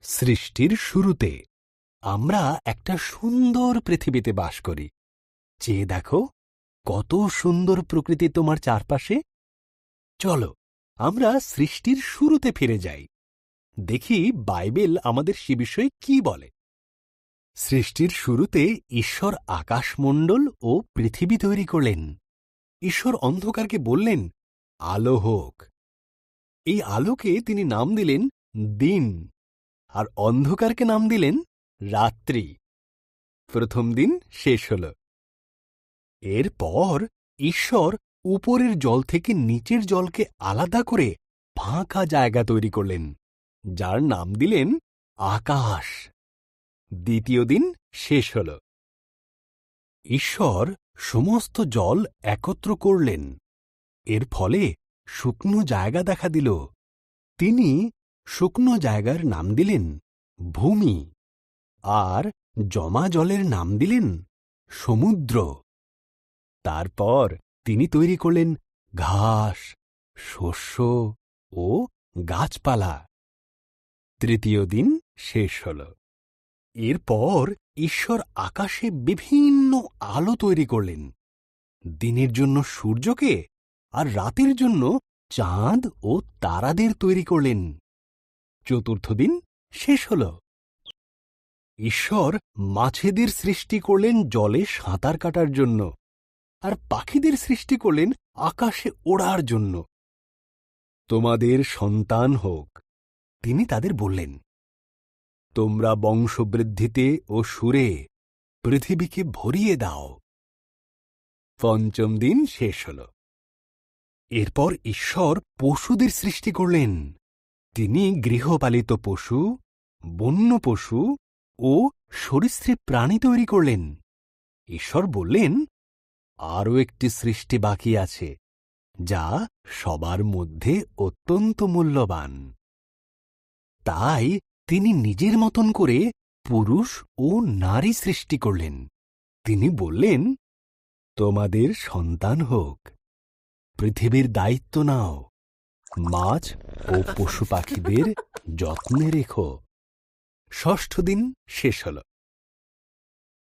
সৃষ্টির শুরুতে আমরা একটা সুন্দর পৃথিবীতে বাস করি। চেয়ে দেখো, কত সুন্দর প্রকৃতি তোমার চারপাশে। চলো আমরা সৃষ্টির শুরুতে ফিরে যাই, দেখি বাইবেল আমাদের সে বিষয়ে কি বলে। সৃষ্টির শুরুতে ঈশ্বর আকাশমণ্ডল ও পৃথিবী তৈরি করলেন। ঈশ্বর অন্ধকারকে বললেন, আলো হোক। এই আলোকে তিনি নাম দিলেন দিন, আর অন্ধকারকে নাম দিলেন রাত্রি। প্রথম দিন শেষ হল। এরপর ঈশ্বর উপরের জল থেকে নিচের জলকে আলাদা করে ফাঁকা জায়গা তৈরি করলেন, যার নাম দিলেন আকাশ। দ্বিতীয় দিন শেষ হল। ঈশ্বর সমস্ত জল একত্র করলেন। এর ফলে শুকনো জায়গা দেখা দিল। তিনি শুকনো জায়গার নাম দিলেন ভূমি, আর জমা জলের নাম দিলেন সমুদ্র। তারপর তিনি তৈরি করলেন ঘাস, শস্য ও গাছপালা। তৃতীয় দিন শেষ হল। এরপর ঈশ্বর আকাশে বিভিন্ন আলো তৈরি করলেন, দিনের জন্য সূর্যকে আর রাতের জন্য চাঁদ ও তারাদের তৈরি করলেন। চতুর্থ দিন শেষ হল। ঈশ্বর মাছেদের সৃষ্টি করলেন জলে সাঁতার কাটার জন্য, আর পাখিদের সৃষ্টি করলেন আকাশে ওড়ার জন্য। তোমাদের সন্তান হোক, তিনি তাদের বললেন। তোমরা বংশবৃদ্ধিতে ও সুরে পৃথিবীকে ভরিয়ে দাও। পঞ্চম দিন শেষ হল। এরপর ঈশ্বর পশুদের সৃষ্টি করলেন। তিনি গৃহপালিত পশু, বন্য পশু ও সরীসৃপ প্রাণী তৈরি করলেন। ঈশ্বর বললেন, আরও একটি সৃষ্টি বাকি আছে, যা সবার মধ্যে অত্যন্ত মূল্যবান। তাই তিনি নিজের মতন করে পুরুষ ও নারী সৃষ্টি করলেন। তিনি বললেন, তোমাদের সন্তান হোক, পৃথিবীর দায়িত্ব নাও, মাছ ও পশু পাখিদের যত্নে রেখো। ষষ্ঠ দিন শেষ হল।